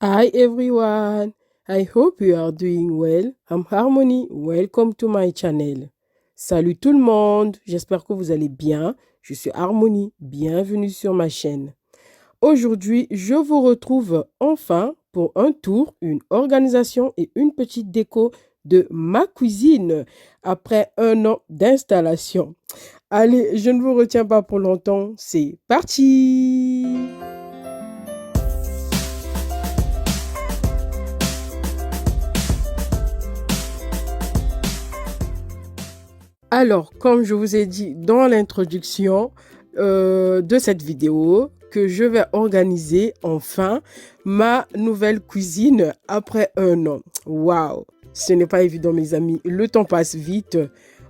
Hi everyone, I hope you are doing well. I'm Harmony, welcome to my channel. Salut tout le monde, j'espère que vous allez bien. Je suis Harmony, bienvenue sur ma chaîne. Aujourd'hui, je vous retrouve enfin pour un tour, une organisation et une petite déco de ma cuisine après un an d'installation. Allez, je ne vous retiens pas pour longtemps, c'est parti! Alors, comme je vous ai dit dans l'introduction de cette vidéo, que je vais organiser enfin ma nouvelle cuisine après un an. Waouh! Ce n'est pas évident, mes amis. Le temps passe vite.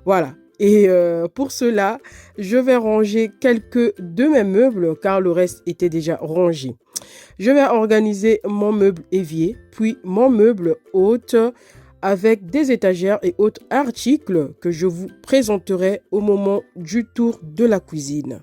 Voilà. Et pour cela, je vais ranger quelques de mes meubles car le reste était déjà rangé. Je vais organiser mon meuble évier, puis mon meuble hôte, avec des étagères et autres articles que je vous présenterai au moment du tour de la cuisine.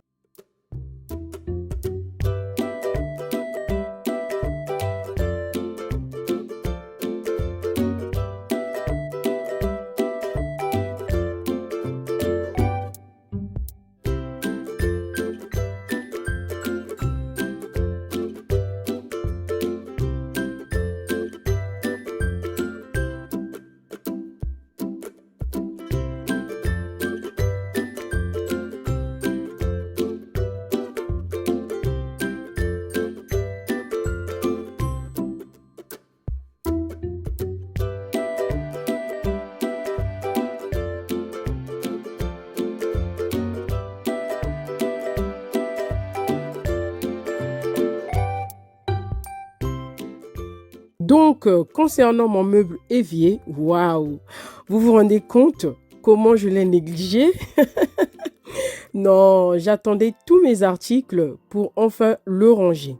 Donc, concernant mon meuble évier, waouh, vous vous rendez compte comment je l'ai négligé? Non, j'attendais tous mes articles pour enfin le ranger.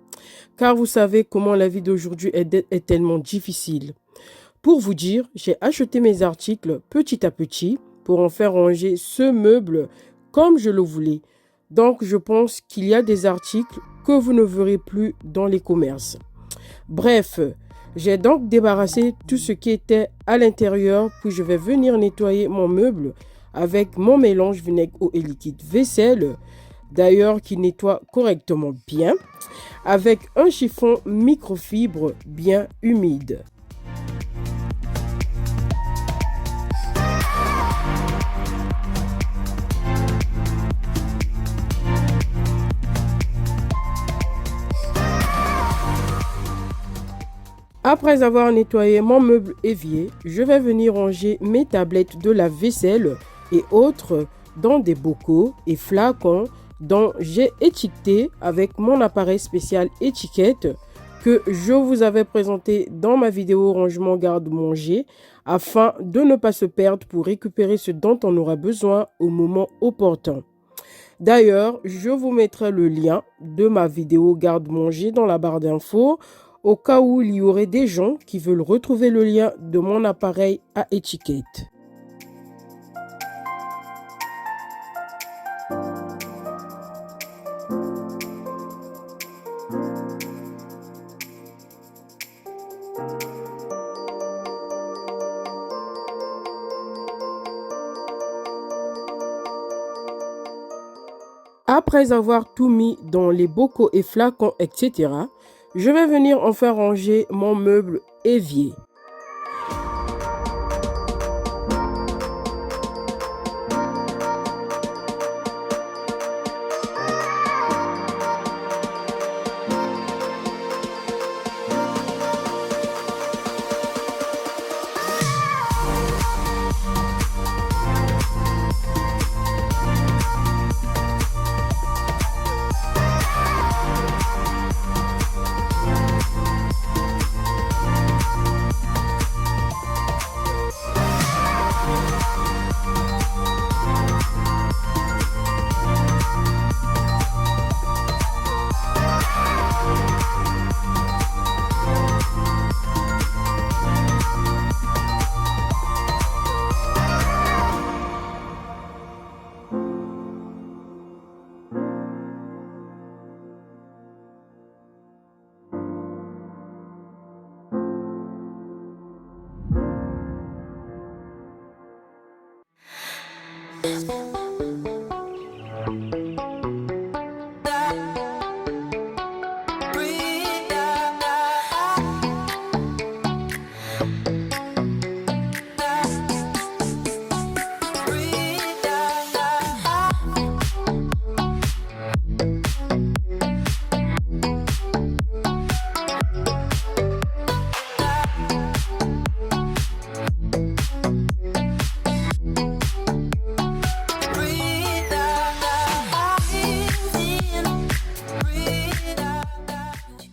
Car vous savez comment la vie d'aujourd'hui est tellement difficile. Pour vous dire, j'ai acheté mes articles petit à petit pour en faire ranger ce meuble comme je le voulais. Donc, je pense qu'il y a des articles que vous ne verrez plus dans les commerces. Bref, j'ai donc débarrassé tout ce qui était à l'intérieur, puis je vais venir nettoyer mon meuble avec mon mélange vinaigre eau et liquide vaisselle, d'ailleurs qui nettoie correctement bien, avec un chiffon microfibre bien humide. Après avoir nettoyé mon meuble évier, je vais venir ranger mes tablettes de lave-vaisselle et autres dans des bocaux et flacons dont j'ai étiqueté avec mon appareil spécial étiquette que je vous avais présenté dans ma vidéo rangement garde-manger afin de ne pas se perdre pour récupérer ce dont on aura besoin au moment opportun. D'ailleurs, je vous mettrai le lien de ma vidéo garde-manger dans la barre d'infos au cas où il y aurait des gens qui veulent retrouver le lien de mon appareil à étiquette. Après avoir tout mis dans les bocaux et flacons, etc., je vais venir enfin ranger mon meuble évier.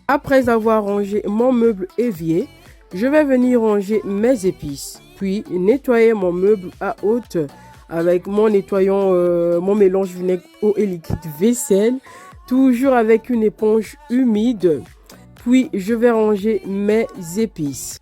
Après avoir rangé mon meuble évier, je vais venir ranger mes épices, puis nettoyer mon meuble à haute avec mon mon mélange vinaigre eau et liquide vaisselle, toujours avec une éponge humide. Puis je vais ranger mes épices.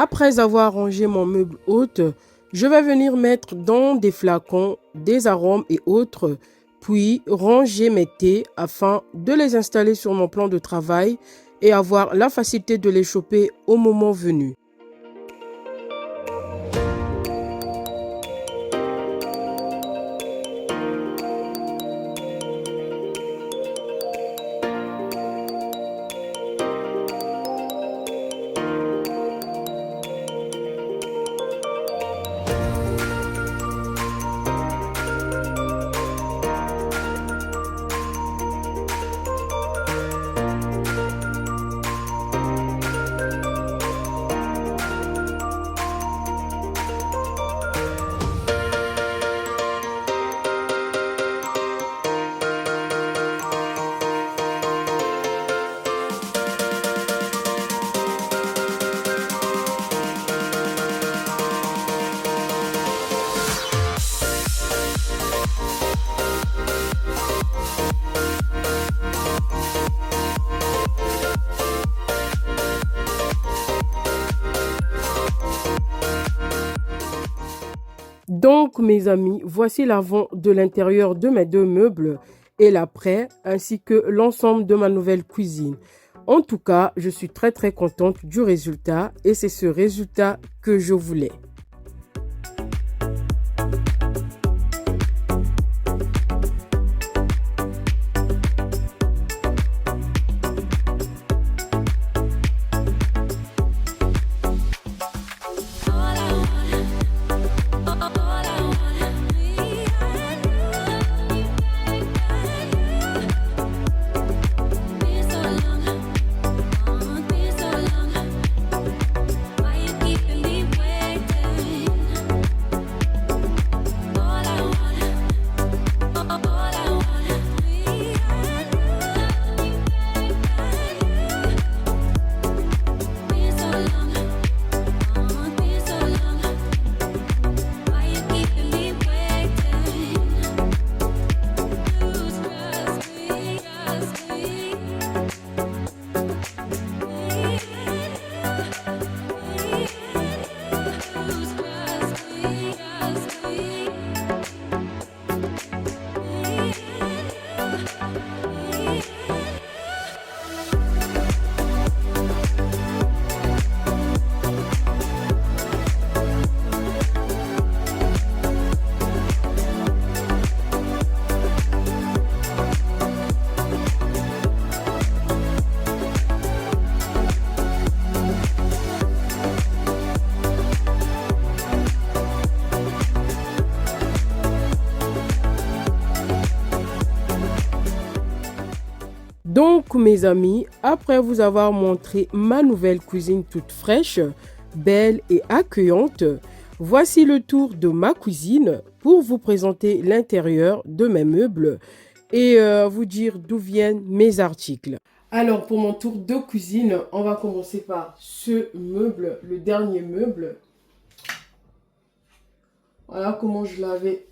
Après avoir rangé mon meuble hôte, je vais venir mettre dans des flacons des arômes et autres, puis ranger mes thés afin de les installer sur mon plan de travail et avoir la facilité de les choper au moment venu. Donc mes amis, voici l'avant de l'intérieur de mes deux meubles et l'après, ainsi que l'ensemble de ma nouvelle cuisine. En tout cas, je suis très contente du résultat et c'est ce résultat que je voulais. Donc mes amis, après vous avoir montré ma nouvelle cuisine toute fraîche, belle et accueillante, voici le tour de ma cuisine pour vous présenter l'intérieur de mes meubles et vous dire d'où viennent mes articles. Alors pour mon tour de cuisine, on va commencer par ce meuble, le dernier meuble. Voilà comment je l'avais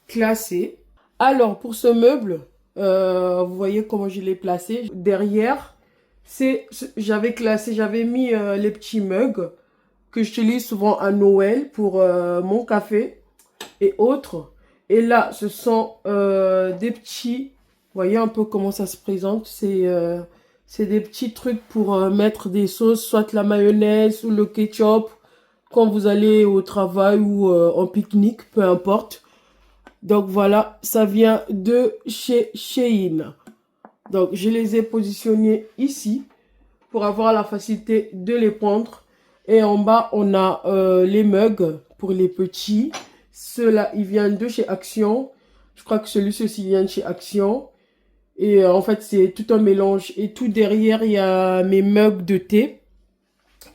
classé. Alors pour ce meuble, vous voyez comment je l'ai placé. Derrière, j'avais mis les petits mugs que j'utilise souvent à Noël pour mon café et autres. Et là, ce sont des petits, vous voyez un peu comment ça se présente. C'est des petits trucs pour mettre des sauces, soit la mayonnaise ou le ketchup, quand vous allez au travail ou en pique-nique, peu importe. Donc voilà, ça vient de chez Shein. Donc je les ai positionnés ici pour avoir la facilité de les prendre. Et en bas, on a les mugs pour les petits. Ceux-là, ils viennent de chez Action. Je crois que celui-ci aussi vient de chez Action. Et en fait, c'est tout un mélange. Et tout derrière, il y a mes mugs de thé.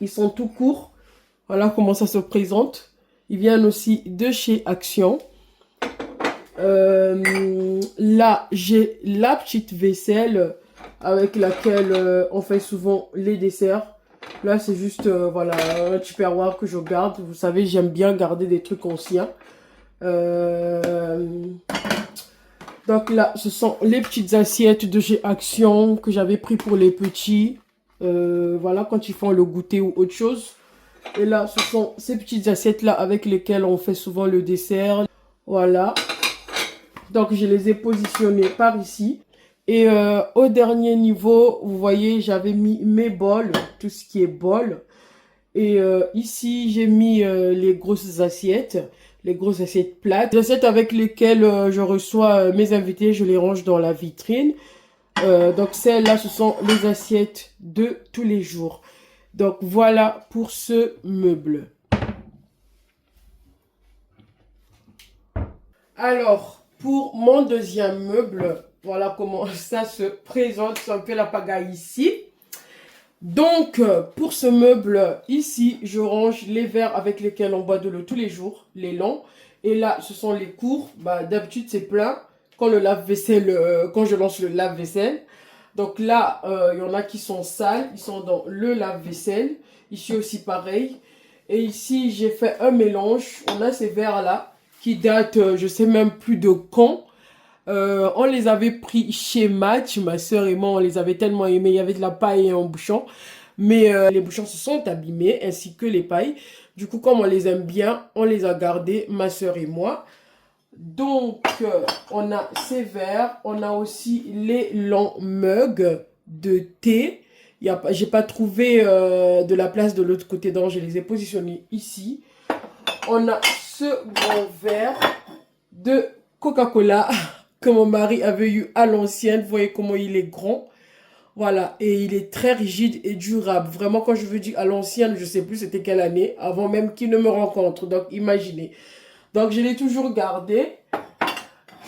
Ils sont tout courts. Voilà comment ça se présente. Ils viennent aussi de chez Action. Là, j'ai la petite vaisselle avec laquelle on fait souvent les desserts. Là, c'est juste voilà, un tupperware que je garde. Vous savez, j'aime bien garder des trucs anciens. Donc là, ce sont les petites assiettes de chez Action que j'avais pris pour les petits. Voilà, quand ils font le goûter ou autre chose. Et là, ce sont ces petites assiettes-là avec lesquelles on fait souvent le dessert. Voilà. Donc, je les ai positionnés par ici. Et au dernier niveau, vous voyez, j'avais mis mes bols, tout ce qui est bol. Et ici, j'ai mis les grosses assiettes plates. Les assiettes avec lesquelles je reçois mes invités, je les range dans la vitrine. Donc, celles-là, ce sont les assiettes de tous les jours. Donc, voilà pour ce meuble. Alors, pour mon deuxième meuble, voilà comment ça se présente. C'est un peu la pagaille ici. Donc, pour ce meuble ici, je range les verres avec lesquels on boit de l'eau tous les jours, les longs. Et là, ce sont les courts. Bah, d'habitude, c'est plein quand le lave-vaisselle, quand je lance le lave-vaisselle. Donc là, il y en a qui sont sales, ils sont dans le lave-vaisselle. Ici aussi, pareil. Et ici, j'ai fait un mélange. On a ces verres-là qui datent, je sais même plus de quand. On les avait pris chez Match, ma soeur et moi, on les avait tellement aimés. Il y avait de la paille et un bouchon. Mais les bouchons se sont abîmés, ainsi que les pailles. Du coup, comme on les aime bien, on les a gardés, ma soeur et moi. Donc, on a ces verres. On a aussi les longs mugs de thé. J'ai pas trouvé de la place de l'autre côté, donc je les ai positionnés ici. On a ce grand verre de Coca-Cola que mon mari avait eu à l'ancienne. Vous voyez comment il est grand. Voilà, et il est très rigide et durable. Vraiment, quand je veux dire à l'ancienne, je sais plus c'était quelle année, avant même qu'il ne me rencontre. Donc, imaginez. Donc, je l'ai toujours gardé.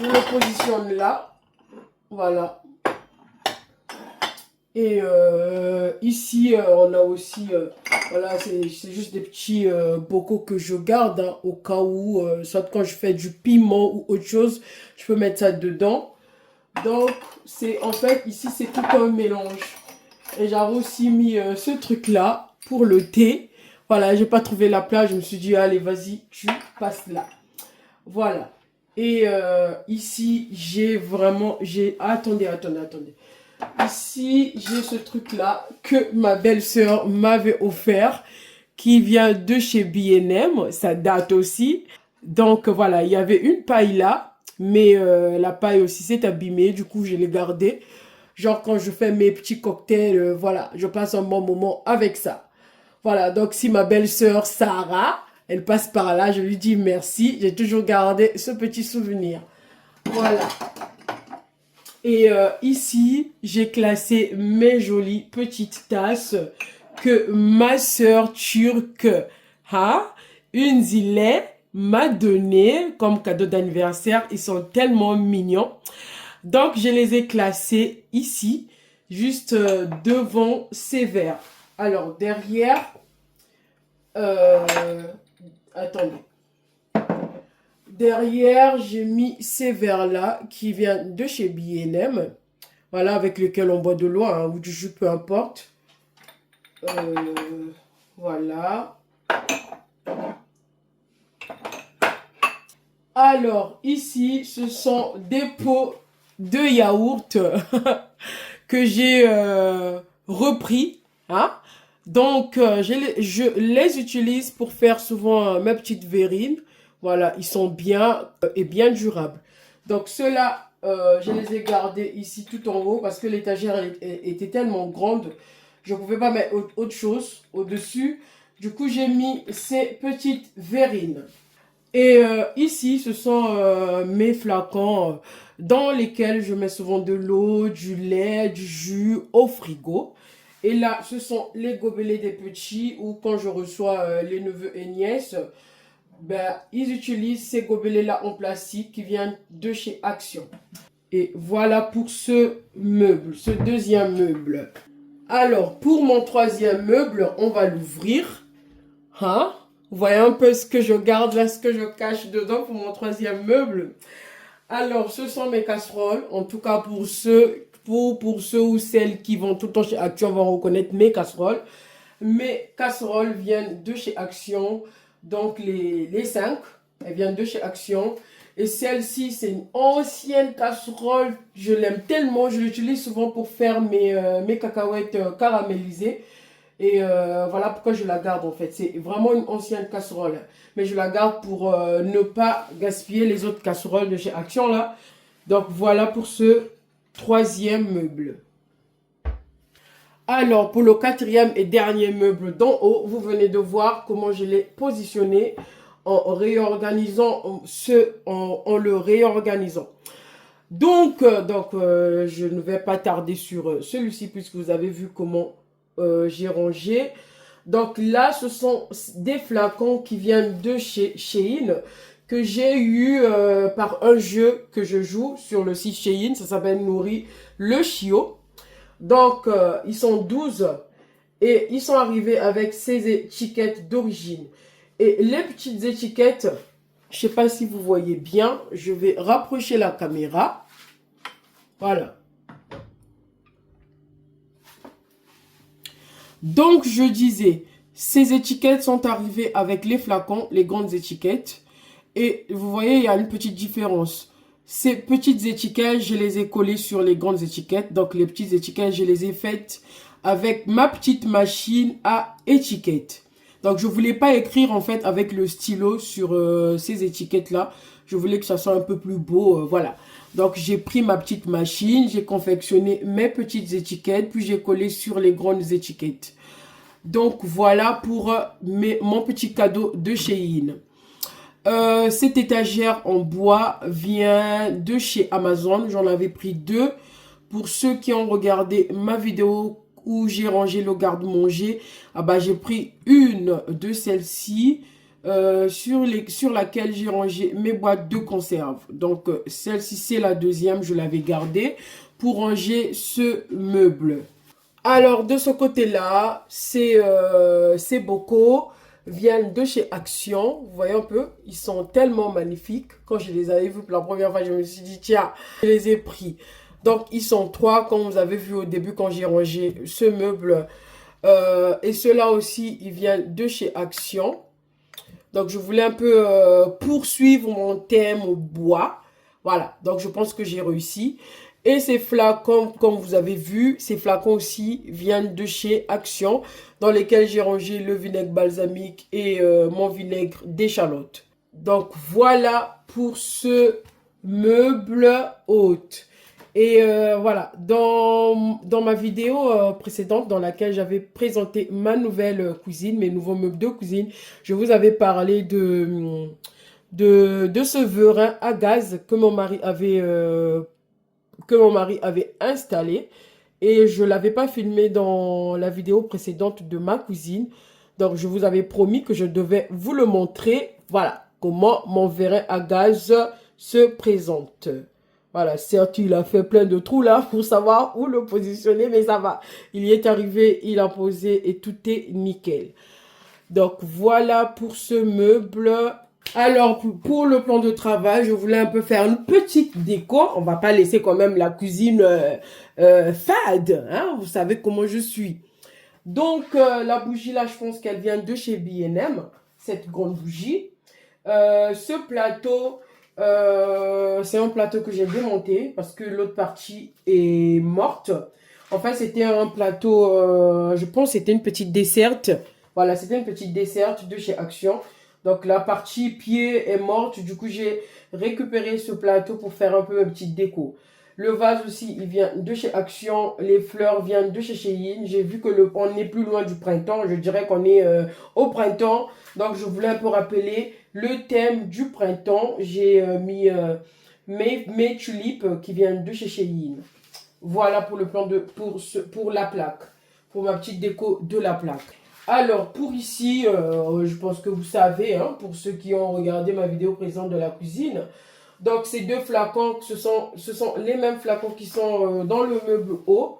Je le positionne là. Voilà. Et ici, on a aussi, voilà, c'est juste des petits bocaux que je garde hein, au cas où, soit quand je fais du piment ou autre chose, je peux mettre ça dedans. Donc, c'est en fait, ici, c'est tout un mélange. Et j'avais aussi mis ce truc-là pour le thé. Voilà, j'ai pas trouvé la place, je me suis dit, allez, vas-y, tu passes là. Voilà. Et ici, attendez. Ici, j'ai ce truc-là que ma belle-sœur m'avait offert, qui vient de chez B&M. Ça date aussi. Donc voilà, il y avait une paille là, mais la paille aussi s'est abîmée. Du coup, je l'ai gardée. Genre quand je fais mes petits cocktails, voilà, je passe un bon moment avec ça. Voilà, donc si ma belle-sœur Sarah, elle passe par là, je lui dis merci. J'ai toujours gardé ce petit souvenir. Voilà. Et ici, j'ai classé mes jolies petites tasses que ma sœur turque, ha, une zillet, m'a donné comme cadeau d'anniversaire. Ils sont tellement mignons. Donc, je les ai classés ici, juste devant ces verres. Alors, derrière, euh, attendez. Derrière, j'ai mis ces verres-là qui viennent de chez B&M. Voilà, avec lequel on boit de l'eau hein, ou du jus, peu importe. Voilà. Alors, ici, ce sont des pots de yaourt que j'ai repris. Hein? Donc, je les utilise pour faire souvent mes petites verrines. Voilà, ils sont bien et bien durables. Donc, ceux-là, je les ai gardés ici tout en haut parce que l'étagère était tellement grande. Je ne pouvais pas mettre autre chose au-dessus. Du coup, j'ai mis ces petites verrines. Et ici, ce sont mes flacons dans lesquels je mets souvent de l'eau, du lait, du jus au frigo. Et là, ce sont les gobelets des petits ou quand je reçois les neveux et nièces, ben, ils utilisent ces gobelets-là en plastique qui viennent de chez Action. Et voilà pour ce meuble, ce deuxième meuble. Alors, pour mon troisième meuble, on va l'ouvrir. Hein? Vous voyez un peu ce que je garde là, ce que je cache dedans pour mon troisième meuble. Alors, ce sont mes casseroles. En tout cas, pour ceux ou celles qui vont tout le temps chez Action vont reconnaître mes casseroles. Mes casseroles viennent de chez Action. Donc, les 5, elles viennent de chez Action. Et celle-ci, c'est une ancienne casserole. Je l'aime tellement. Je l'utilise souvent pour faire mes cacahuètes caramélisées. Et voilà pourquoi je la garde en fait. C'est vraiment une ancienne casserole. Mais je la garde pour ne pas gaspiller les autres casseroles de chez Action là. Donc voilà pour ce troisième meuble. Alors pour le quatrième et dernier meuble d'en haut, vous venez de voir comment je l'ai positionné en réorganisant en le réorganisant. Donc, je ne vais pas tarder sur celui-ci puisque vous avez vu comment j'ai rangé. Donc là, ce sont des flacons qui viennent de chez Shein que j'ai eu par un jeu que je joue sur le site Shein. Ça s'appelle Nourri le Chiot. Donc, ils sont 12 et ils sont arrivés avec ces étiquettes d'origine. Et les petites étiquettes, je ne sais pas si vous voyez bien, je vais rapprocher la caméra. Voilà. Donc, je disais, ces étiquettes sont arrivées avec les flacons, les grandes étiquettes. Et vous voyez, il y a une petite différence. Ces petites étiquettes, je les ai collées sur les grandes étiquettes. Donc, les petites étiquettes, je les ai faites avec ma petite machine à étiquettes. Donc, je voulais pas écrire en fait avec le stylo sur ces étiquettes-là. Je voulais que ça soit un peu plus beau, voilà. Donc, j'ai pris ma petite machine, j'ai confectionné mes petites étiquettes, puis j'ai collé sur les grandes étiquettes. Donc, voilà pour mon petit cadeau de Shein. Cette étagère en bois vient de chez Amazon. J'en avais pris 2. Pour ceux qui ont regardé ma vidéo où j'ai rangé le garde-manger, ah bah, j'ai pris une de celles-ci sur laquelle j'ai rangé mes boîtes de conserve. Donc, celle-ci, c'est la deuxième. Je l'avais gardée pour ranger ce meuble. Alors, de ce côté-là, ces bocaux viennent de chez Action. Vous voyez un peu, ils sont tellement magnifiques. Quand je les avais vus pour la première fois, je me suis dit, tiens, je les ai pris. Donc, ils sont 3, comme vous avez vu au début quand j'ai rangé ce meuble. Et ceux-là aussi, ils viennent de chez Action. Donc, je voulais un peu poursuivre mon thème au bois. Voilà, donc je pense que j'ai réussi. Et ces flacons, comme vous avez vu, ces flacons aussi viennent de chez Action, dans lesquels j'ai rangé le vinaigre balsamique et mon vinaigre d'échalote. Donc voilà pour ce meuble hôte. Et voilà, dans ma vidéo précédente dans laquelle j'avais présenté ma nouvelle cuisine, mes nouveaux meubles de cuisine, je vous avais parlé de ce verin à gaz que mon mari avait installé. Et je ne l'avais pas filmé dans la vidéo précédente de ma cuisine. Donc, je vous avais promis que je devais vous le montrer. Voilà, comment mon vérin à gaz se présente. Voilà, certes, il a fait plein de trous là pour savoir où le positionner, mais ça va. Il y est arrivé, il a posé et tout est nickel. Donc, voilà pour ce meuble. Alors, pour le plan de travail, je voulais un peu faire une petite déco. On va pas laisser quand même la cuisine fade, hein? Vous savez comment je suis. Donc, la bougie là, je pense qu'elle vient de chez B&M, cette grande bougie. Ce plateau, c'est un plateau que j'ai démonté parce que l'autre partie est morte. Enfin, c'était un plateau, je pense que c'était une petite desserte. Voilà, c'était une petite desserte de chez Action. Donc, la partie pied est morte. Du coup, j'ai récupéré ce plateau pour faire un peu une petite déco. Le vase aussi, il vient de chez Action. Les fleurs viennent de chez Shein. J'ai vu que on n'est plus loin du printemps. Je dirais qu'on est au printemps. Donc, je voulais un peu rappeler le thème du printemps. J'ai mis mes tulipes qui viennent de chez Shein. Voilà pour le plan pour la plaque. Pour ma petite déco de la plaque. Alors, pour ici, je pense que vous savez, hein, pour ceux qui ont regardé ma vidéo présente de la cuisine. Donc, ces deux flacons, ce sont les mêmes flacons qui sont dans le meuble haut.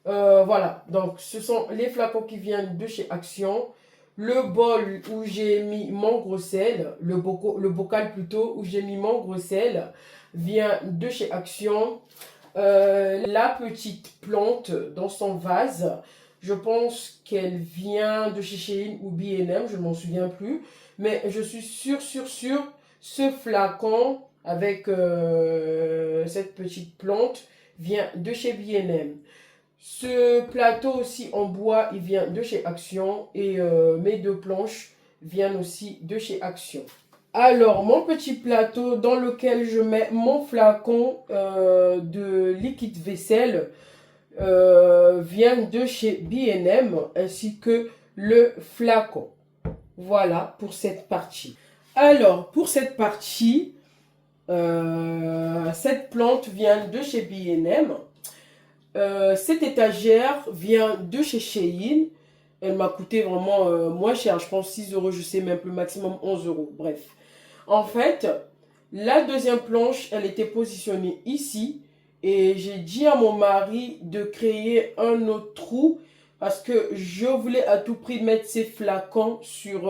Voilà, donc ce sont les flacons qui viennent de chez Action. Le bol où j'ai mis mon gros sel, le bocal plutôt, où j'ai mis mon gros sel, vient de chez Action. La petite plante dans son vase, je pense qu'elle vient de chez Shein ou B&M, je ne m'en souviens plus. Mais je suis sûre, ce flacon avec cette petite plante vient de chez B&M. Ce plateau aussi en bois, il vient de chez Action. Et mes deux planches viennent aussi de chez Action. Alors, mon petit plateau dans lequel je mets mon flacon de liquide vaisselle vient de chez B&M ainsi que le flacon. Voilà pour cette partie. Alors, pour cette partie, cette plante vient de chez B&M. Cette étagère vient de chez Shein. Elle m'a coûté vraiment moins cher, je pense 6 euros, je sais même plus, maximum 11 euros. Bref. En fait, la deuxième planche, elle était positionnée ici. Et j'ai dit à mon mari de créer un autre trou parce que je voulais à tout prix mettre ces flacons sur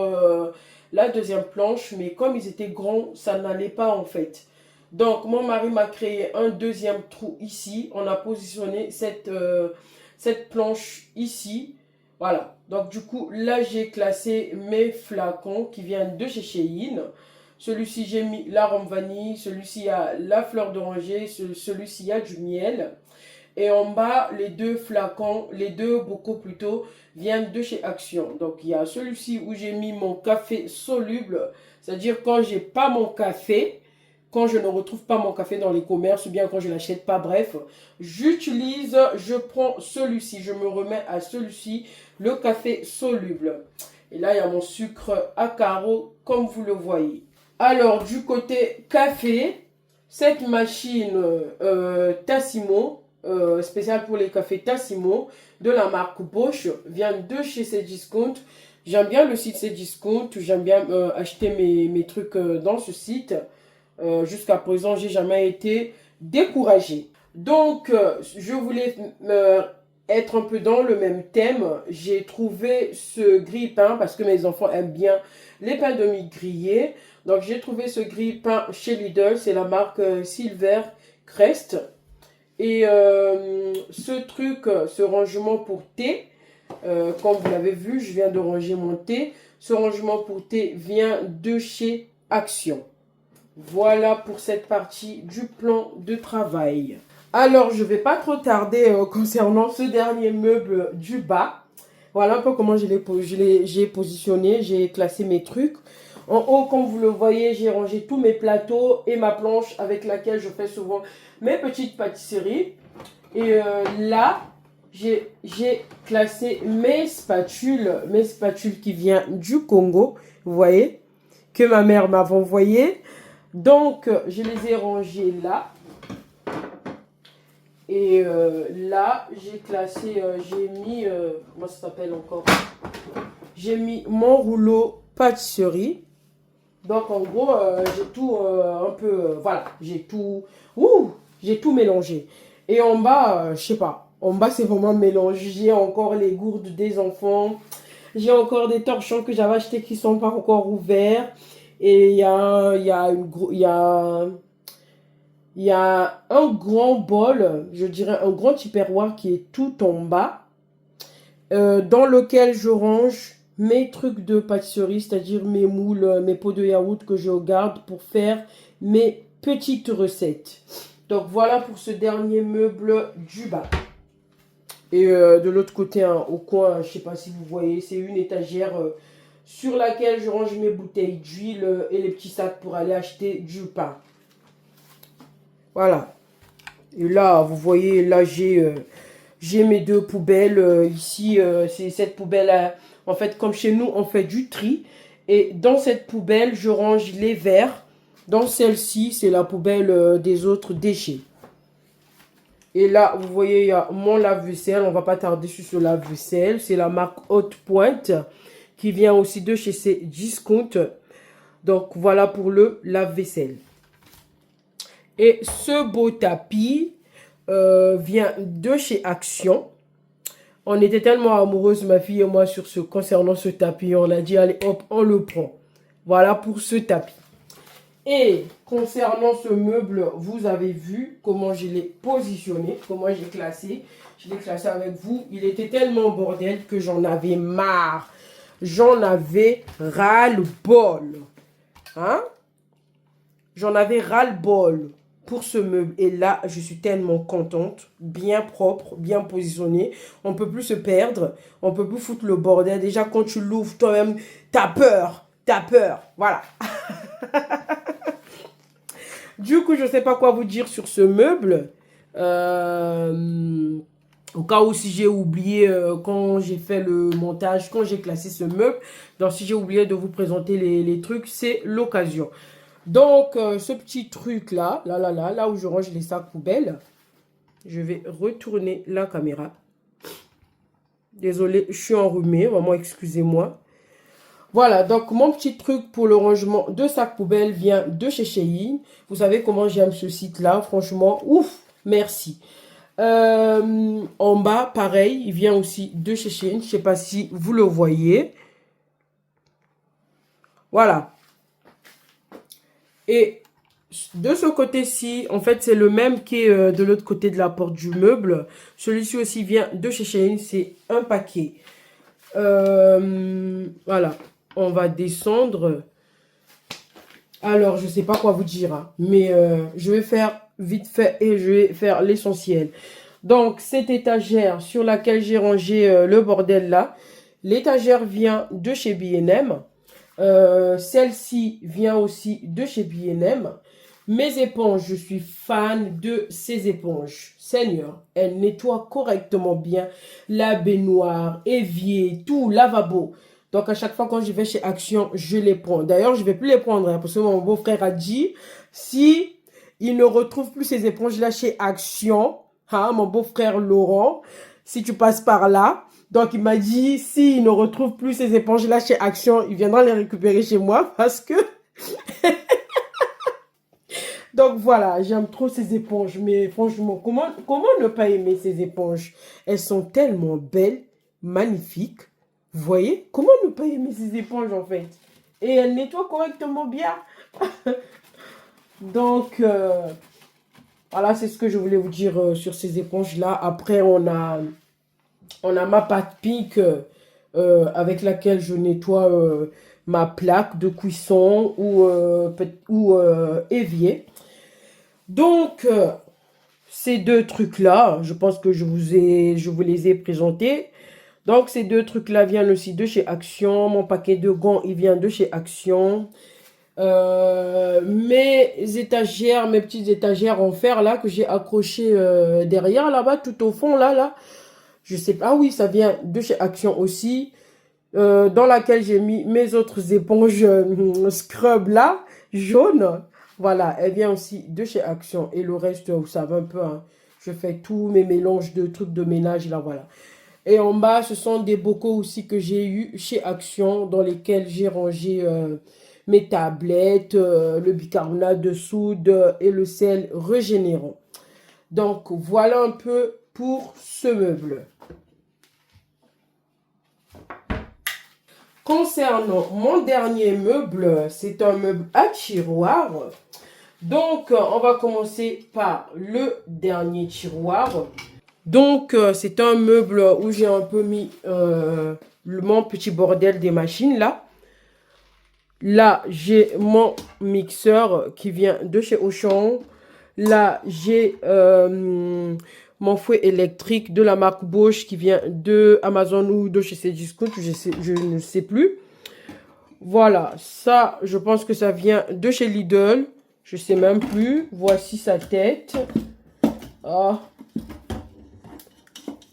la deuxième planche. Mais comme ils étaient grands, ça n'allait pas en fait. Donc, mon mari m'a créé un deuxième trou ici. On a positionné cette planche ici. Voilà. Donc, du coup, là, j'ai classé mes flacons qui viennent de chez Shein. Celui-ci, j'ai mis l'arôme vanille. Celui-ci a la fleur d'oranger. Celui-ci a du miel. Et en bas, les deux flacons, les deux bocaux plutôt, viennent de chez Action. Donc, il y a celui-ci où j'ai mis mon café soluble. C'est-à-dire quand j'ai pas mon café, quand je ne retrouve pas mon café dans les commerces ou bien quand je l'achète pas, bref, je prends celui-ci, je me remets à celui-ci, le café soluble. Et là, il y a mon sucre à carreaux, comme vous le voyez. Alors, du côté café, cette machine Tassimo, spéciale pour les cafés Tassimo, de la marque Bosch, vient de chez Cdiscount. J'aime bien le site Cdiscount, j'aime bien acheter mes trucs dans ce site. Jusqu'à présent, j'ai jamais été découragée. Donc, je voulais être un peu dans le même thème. J'ai trouvé ce grille-pain parce que mes enfants aiment bien les pains de mie grillés. Donc, j'ai trouvé ce grille-pain chez Lidl. C'est la marque Silver Crest. Et ce truc, ce rangement pour thé, comme vous l'avez vu, je viens de ranger mon thé. Ce rangement pour thé vient de chez Action. Voilà pour cette partie du plan de travail. Alors, je vais pas trop tarder concernant ce dernier meuble du bas. Voilà un peu comment j'ai positionné, j'ai classé mes trucs. En haut, comme vous le voyez, j'ai rangé tous mes plateaux et ma planche avec laquelle je fais souvent mes petites pâtisseries. Et là, j'ai classé mes spatules qui viennent du Congo, vous voyez, que ma mère m'avait envoyé. Donc, je les ai rangées là. Et là, j'ai classé, j'ai mis, comment ça s'appelle encore? J'ai mis mon rouleau pâtisserie. Donc en gros, j'ai tout un peu, voilà, j'ai tout mélangé. Et en bas, je sais pas, en bas c'est vraiment mélangé. J'ai encore les gourdes des enfants. J'ai encore des torchons que j'avais achetés qui sont pas encore ouverts. Et il y a un grand bol, je dirais un grand tupperware qui est tout en bas, dans lequel je range mes trucs de pâtisserie, c'est-à-dire mes moules, mes pots de yaourt que je garde pour faire mes petites recettes. Donc voilà pour ce dernier meuble du bas. Et de l'autre côté, hein, au coin, je sais pas si vous voyez, c'est une étagère sur laquelle je range mes bouteilles d'huile et les petits sacs pour aller acheter du pain. Voilà. Et là, vous voyez, là, j'ai mes deux poubelles. Ici, c'est cette poubelle. En fait, comme chez nous, on fait du tri. Et dans cette poubelle, je range les verres. Dans celle-ci, c'est la poubelle des autres déchets. Et là, vous voyez, il y a mon lave-vaisselle. On va pas tarder sur ce lave-vaisselle. C'est la marque Haute Pointe qui vient aussi de chez ces Discount. Donc, voilà pour le lave-vaisselle. Et ce beau tapis vient de chez Action. On était tellement amoureuses, ma fille et moi, concernant ce tapis. On a dit, allez, hop, on le prend. Voilà pour ce tapis. Et concernant ce meuble, vous avez vu comment je l'ai positionné, comment j'ai classé. Je l'ai classé avec vous. Il était tellement bordel que j'en avais marre. J'en avais ras-le-bol. Hein? J'en avais ras-le-bol pour ce meuble. Et là, je suis tellement contente. Bien propre, bien positionné. On ne peut plus se perdre. On ne peut plus foutre le bordel. Déjà, quand tu l'ouvres toi-même, t'as peur. T'as peur. Voilà. Du coup, je ne sais pas quoi vous dire sur ce meuble. Au cas où si j'ai oublié quand j'ai fait le montage, quand j'ai classé ce meuble. Donc, si j'ai oublié de vous présenter les trucs, c'est l'occasion. Donc, ce petit truc-là, là où je range les sacs poubelles, je vais retourner la caméra. Désolée, je suis enrhumée, vraiment, excusez-moi. Voilà, donc mon petit truc pour le rangement de sacs poubelles vient de chez Shein. Vous savez comment j'aime ce site-là, franchement, ouf, merci. En bas, pareil, il vient aussi de chez Shein. Je ne sais pas si vous le voyez. Voilà. Et de ce côté-ci, en fait, c'est le même qui est de l'autre côté de la porte du meuble. Celui-ci aussi vient de chez Shein. C'est un paquet. Voilà. On va descendre. Alors, je ne sais pas quoi vous dire. Hein, mais je vais faire vite fait et je vais faire l'essentiel. Donc, cette étagère sur laquelle j'ai rangé le bordel là. L'étagère vient de chez B&M. Celle-ci vient aussi de chez B&M. Mes éponges, je suis fan de ces éponges. Seigneur, elles nettoient correctement bien la baignoire, évier, tout, lavabo. Donc, à chaque fois quand je vais chez Action, je les prends. D'ailleurs, je ne vais plus les prendre hein, parce que mon beau-frère a dit, si il ne retrouve plus ces éponges-là chez Action, hein, mon beau-frère Laurent, si tu passes par là, donc, il m'a dit, s'il ne retrouve plus ces éponges-là chez Action, il viendra les récupérer chez moi parce que... Donc, voilà, j'aime trop ces éponges. Mais franchement, comment ne pas aimer ces éponges? Elles sont tellement belles, magnifiques. Vous voyez? Comment ne pas aimer ces éponges, en fait? Et elles nettoient correctement bien. Donc, voilà, c'est ce que je voulais vous dire sur ces éponges-là. Après, on a ma pâte pique avec laquelle je nettoie ma plaque de cuisson ou évier. Donc, ces deux trucs-là, je pense que je vous les ai présentés. Donc, ces deux trucs-là viennent aussi de chez Action. Mon paquet de gants, il vient de chez Action. Mes petites étagères en fer, là, que j'ai accrochées derrière, là-bas, tout au fond, là. Je sais pas, ah oui, ça vient de chez Action aussi. Dans laquelle j'ai mis mes autres éponges scrub, là, jaunes. Voilà, elle vient aussi de chez Action. Et le reste, vous savez un peu, hein, je fais tous mes mélanges de trucs de ménage, là, voilà. Et en bas, ce sont des bocaux aussi que j'ai eu chez Action, dans lesquels j'ai rangé mes tablettes, le bicarbonate de soude et le sel régénérant. Donc, voilà un peu pour ce meuble. Concernant mon dernier meuble, c'est un meuble à tiroir. Donc, on va commencer par le dernier tiroir. Donc, c'est un meuble où j'ai un peu mis mon petit bordel des machines, là. Là, j'ai mon mixeur qui vient de chez Auchan. Là, j'ai mon fouet électrique de la marque Bosch qui vient de Amazon ou de chez Cdiscount, je ne sais plus. Voilà, ça, je pense que ça vient de chez Lidl. Je ne sais même plus. Voici sa tête. Ah.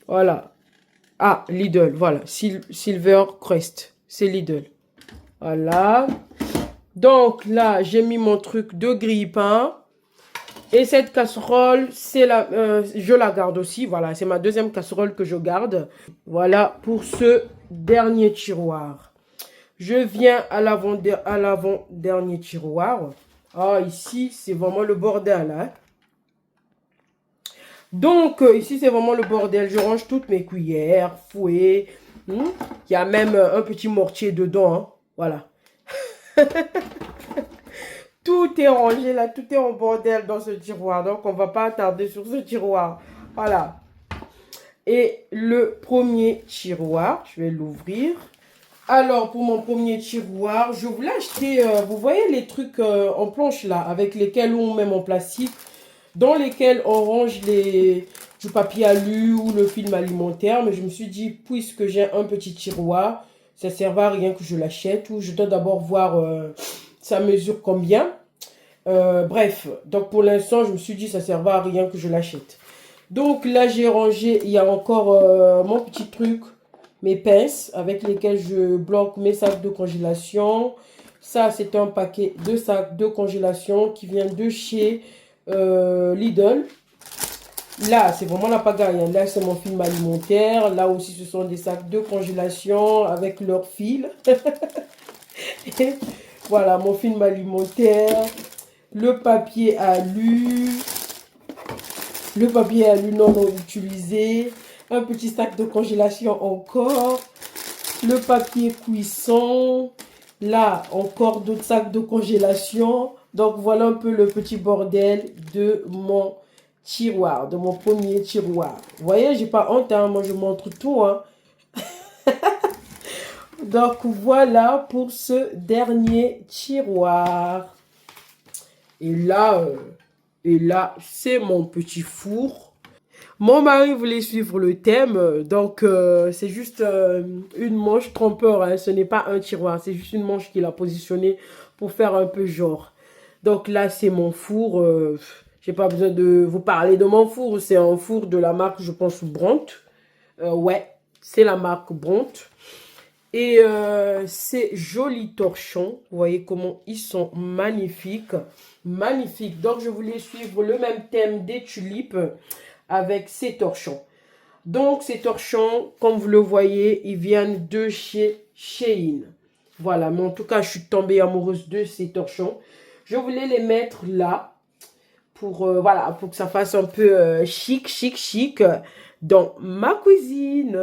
Voilà. Ah, Lidl, voilà. Silver Crest. C'est Lidl. Voilà. Donc là, j'ai mis mon truc de grille-pain. Et cette casserole, je la garde aussi. Voilà, c'est ma deuxième casserole que je garde. Voilà pour ce dernier tiroir. Je viens à l'avant-dernier tiroir. Ah, ici, c'est vraiment le bordel, hein. Donc, ici, c'est vraiment le bordel. Je range toutes mes cuillères, fouets. Il y a même un petit mortier dedans, hein. Voilà. Tout est rangé là, tout est en bordel dans ce tiroir. Donc, on ne va pas attarder sur ce tiroir. Voilà. Et le premier tiroir, je vais l'ouvrir. Alors, pour mon premier tiroir, je voulais acheter, vous voyez les trucs en planche là, avec lesquels on met en plastique, dans lesquels on range du papier alu ou le film alimentaire. Mais je me suis dit, puisque j'ai un petit tiroir, ça ne sert à rien que je l'achète, ou je dois d'abord voir ça mesure combien. Bref, donc pour l'instant, je me suis dit, ça ne sert à rien que je l'achète. Donc là, j'ai rangé, il y a encore mon petit truc, mes pinces avec lesquelles je bloque mes sacs de congélation. Ça, c'est un paquet de sacs de congélation qui vient de chez Lidl. Là, c'est vraiment la pagaille, hein. Là, c'est mon film alimentaire. Là aussi, ce sont des sacs de congélation avec leur fil. Et voilà, mon film alimentaire. Le papier alu. Le papier alu non utilisé. Un petit sac de congélation encore. Le papier cuisson. Là, encore d'autres sacs de congélation. Donc, voilà un peu le petit bordel de mon tiroir, de mon premier tiroir. Vous voyez, j'ai pas honte, hein, moi je montre tout, hein. Donc, voilà pour ce dernier tiroir. Et là, c'est mon petit four. Mon mari voulait suivre le thème, donc c'est juste une manche trompeur, hein, ce n'est pas un tiroir, c'est juste une manche qu'il a positionnée pour faire un peu genre. Donc là, c'est mon four, j'ai pas besoin de vous parler de mon four, c'est un four de la marque, je pense, Brandt. Ouais, c'est la marque Brandt. Et ces jolis torchons, vous voyez comment ils sont magnifiques, magnifiques. Donc je voulais suivre le même thème des tulipes avec ces torchons. Donc ces torchons, comme vous le voyez, ils viennent de chez Shein. Voilà, mais en tout cas, je suis tombée amoureuse de ces torchons. Je voulais les mettre là pour, voilà, pour que ça fasse un peu chic, chic, chic dans ma cuisine.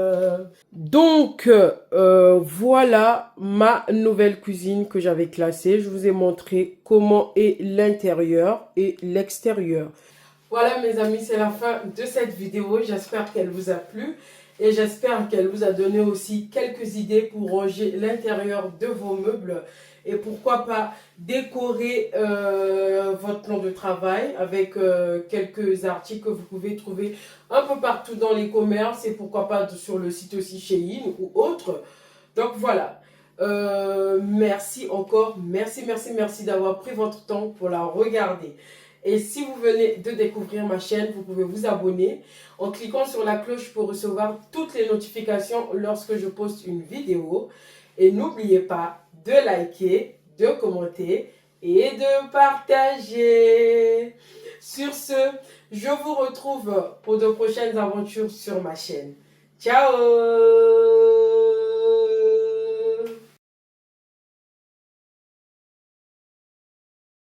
Donc, voilà ma nouvelle cuisine que j'avais classée. Je vous ai montré comment est l'intérieur et l'extérieur. Voilà mes amis, c'est la fin de cette vidéo. J'espère qu'elle vous a plu et j'espère qu'elle vous a donné aussi quelques idées pour ranger l'intérieur de vos meubles et pourquoi pas décorer votre plan de travail avec quelques articles que vous pouvez trouver un peu partout dans les commerces et pourquoi pas sur le site aussi Shein ou autre. Donc voilà. Merci encore, merci d'avoir pris votre temps pour la regarder. Et si vous venez de découvrir ma chaîne, vous pouvez vous abonner en cliquant sur la cloche pour recevoir toutes les notifications lorsque je poste une vidéo. Et n'oubliez pas de liker, de commenter et de partager. Sur ce, je vous retrouve pour de prochaines aventures sur ma chaîne. Ciao!